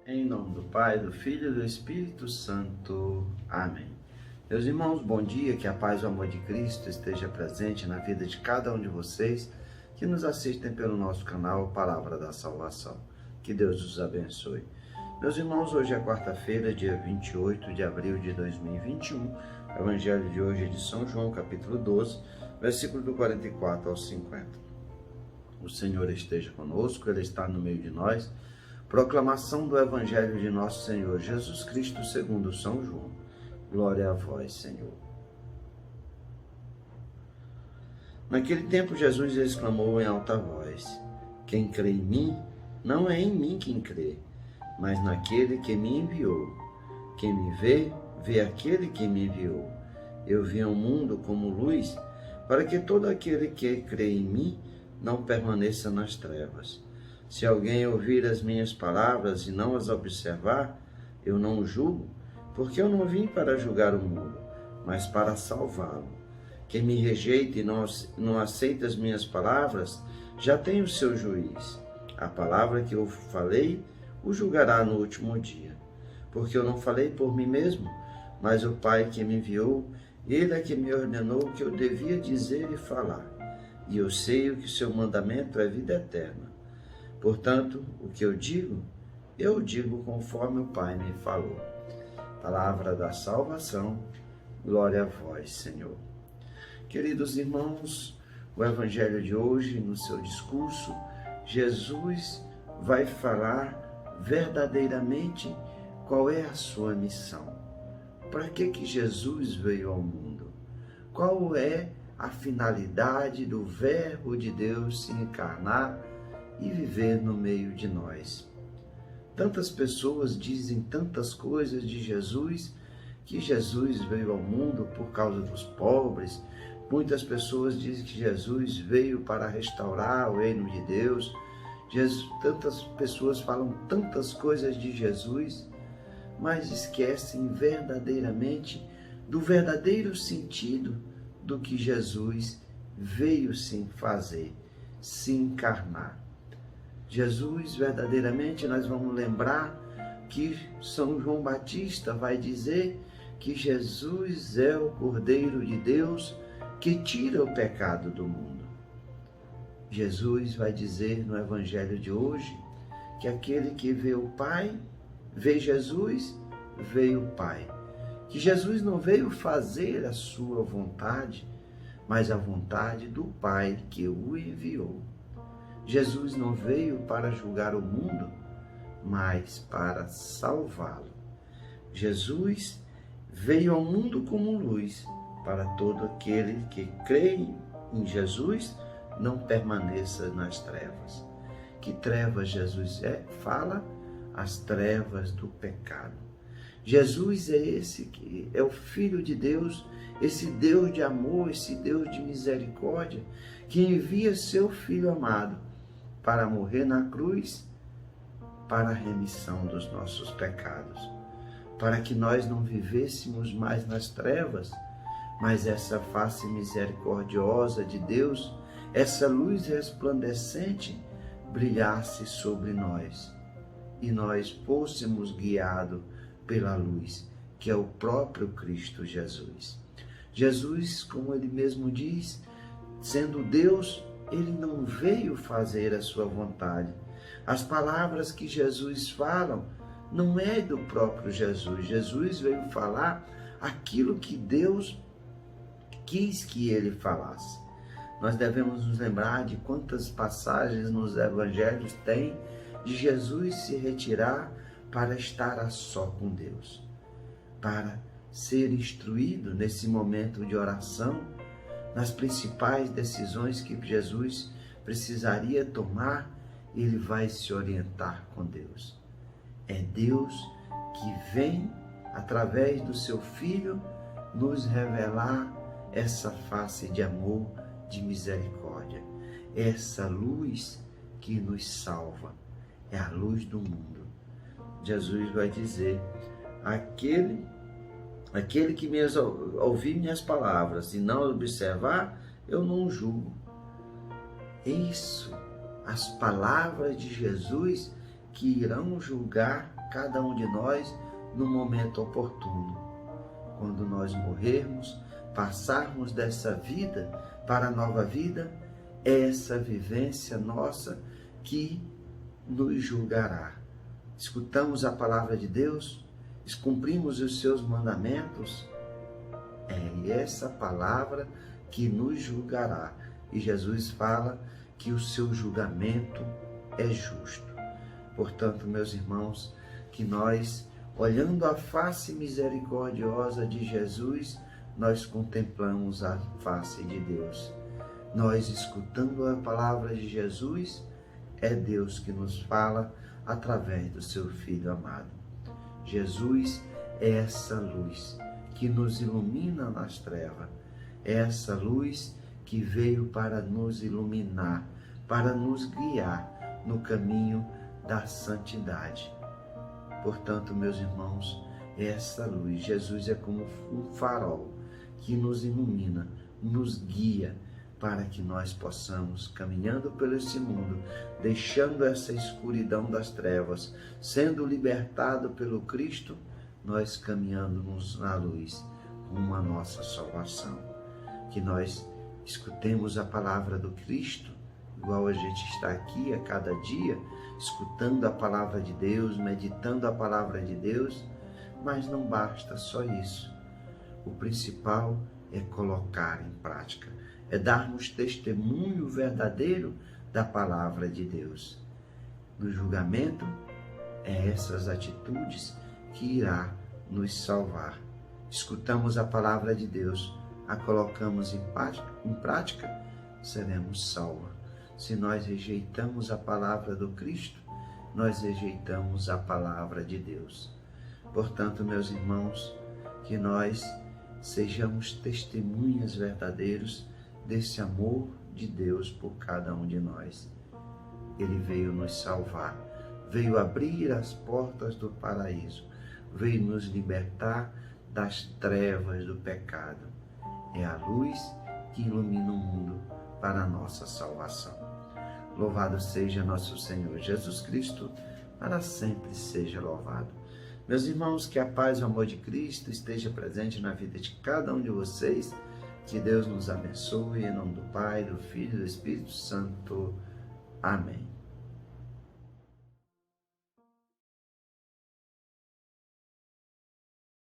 Em nome do Pai, do Filho e do Espírito Santo. Amém. Meus irmãos, bom dia, que a paz e o amor de Cristo esteja presente na vida de cada um de vocês que nos assistem pelo nosso canal Palavra da Salvação. Que Deus os abençoe. Meus irmãos, hoje é quarta-feira, dia 28 de abril de 2021. O Evangelho de hoje é de São João, capítulo 12, versículo do 44 ao 50. O Senhor esteja conosco, Ele está no meio de nós. Proclamação do Evangelho de nosso Senhor Jesus Cristo segundo São João. Glória a vós, Senhor. Naquele tempo, Jesus exclamou em alta voz: Quem crê em mim, não é em mim quem crê, mas naquele que me enviou. Quem me vê, vê aquele que me enviou. Eu vim ao mundo como luz, para que todo aquele que crê em mim não permaneça nas trevas. Se alguém ouvir as minhas palavras e não as observar, eu não o julgo, porque eu não vim para julgar o mundo, mas para salvá-lo. Quem me rejeita e não aceita as minhas palavras, já tem o seu juiz. A palavra que eu falei o julgará no último dia. Porque eu não falei por mim mesmo, mas o Pai que me enviou, Ele é que me ordenou o que eu devia dizer e falar. E eu sei que o seu mandamento é vida eterna. Portanto, o que eu digo conforme o Pai me falou. Palavra da salvação, glória a vós, Senhor. Queridos irmãos, o Evangelho de hoje, no seu discurso, Jesus vai falar verdadeiramente qual é a sua missão. Para que Jesus veio ao mundo? Qual é a finalidade do Verbo de Deus se encarnar e viver no meio de nós? Tantas pessoas dizem tantas coisas de Jesus, que Jesus veio ao mundo por causa dos pobres. Muitas pessoas dizem que Jesus veio para restaurar o reino de Deus. Tantas pessoas falam tantas coisas de Jesus, mas esquecem verdadeiramente do verdadeiro sentido do que Jesus veio sim fazer, se encarnar. Jesus, verdadeiramente, nós vamos lembrar que São João Batista vai dizer que Jesus é o Cordeiro de Deus que tira o pecado do mundo. Jesus vai dizer no Evangelho de hoje que aquele que vê o Pai, vê Jesus, vê o Pai. Que Jesus não veio fazer a sua vontade, mas a vontade do Pai que o enviou. Jesus não veio para julgar o mundo, mas para salvá-lo. Jesus veio ao mundo como luz, para todo aquele que crê em Jesus não permaneça nas trevas. Que trevas Jesus fala? As trevas do pecado. Jesus é esse que é o Filho de Deus, esse Deus de amor, esse Deus de misericórdia, que envia seu Filho amado para morrer na cruz, para a remissão dos nossos pecados, para que nós não vivêssemos mais nas trevas, mas essa face misericordiosa de Deus, essa luz resplandecente, brilhasse sobre nós, e nós fôssemos guiados pela luz, que é o próprio Cristo Jesus. Jesus, como ele mesmo diz, sendo Deus, ele não veio fazer a sua vontade. As palavras que Jesus fala não é do próprio Jesus. Jesus veio falar aquilo que Deus quis que ele falasse. Nós devemos nos lembrar de quantas passagens nos evangelhos tem de Jesus se retirar para estar a só com Deus, para ser instruído nesse momento de oração, nas principais decisões que Jesus precisaria tomar. Ele vai se orientar com Deus. É Deus que vem, através do seu Filho, nos revelar essa face de amor, de misericórdia. Essa luz que nos salva. É a luz do mundo. Jesus vai dizer: aquele que ouvir minhas palavras e não observar, eu não julgo. Isso, as palavras de Jesus que irão julgar cada um de nós no momento oportuno. Quando nós morrermos, passarmos dessa vida para a nova vida, é essa vivência nossa que nos julgará. Escutamos a palavra de Deus, cumprimos os seus mandamentos, é essa palavra que nos julgará. E Jesus fala que o seu julgamento é justo. Portanto, meus irmãos, que nós, olhando a face misericordiosa de Jesus, nós contemplamos a face de Deus. Nós, escutando a palavra de Jesus, é Deus que nos fala através do seu Filho amado. Jesus é essa luz que nos ilumina nas trevas, é essa luz que veio para nos iluminar, para nos guiar no caminho da santidade. Portanto, meus irmãos, essa luz, Jesus é como um farol que nos ilumina, nos guia, para que nós possamos, caminhando por esse mundo, deixando essa escuridão das trevas, sendo libertado pelo Cristo, nós caminhando na luz, rumo à nossa salvação. Que nós escutemos a palavra do Cristo, igual a gente está aqui a cada dia, escutando a palavra de Deus, meditando a palavra de Deus, mas não basta só isso. O principal é colocar em prática, é darmos testemunho verdadeiro da palavra de Deus. No julgamento, é essas atitudes que irá nos salvar. Escutamos a palavra de Deus, a colocamos em prática, seremos salvos. Se nós rejeitamos a palavra do Cristo, nós rejeitamos a palavra de Deus. Portanto, meus irmãos, que nós sejamos testemunhas verdadeiros desse amor de Deus por cada um de nós. Ele veio nos salvar, veio abrir as portas do paraíso, veio nos libertar das trevas do pecado. É a luz que ilumina o mundo para a nossa salvação. Louvado seja nosso Senhor Jesus Cristo, para sempre seja louvado. Meus irmãos, que a paz e o amor de Cristo esteja presente na vida de cada um de vocês. Que Deus nos abençoe, em nome do Pai, do Filho e do Espírito Santo. Amém.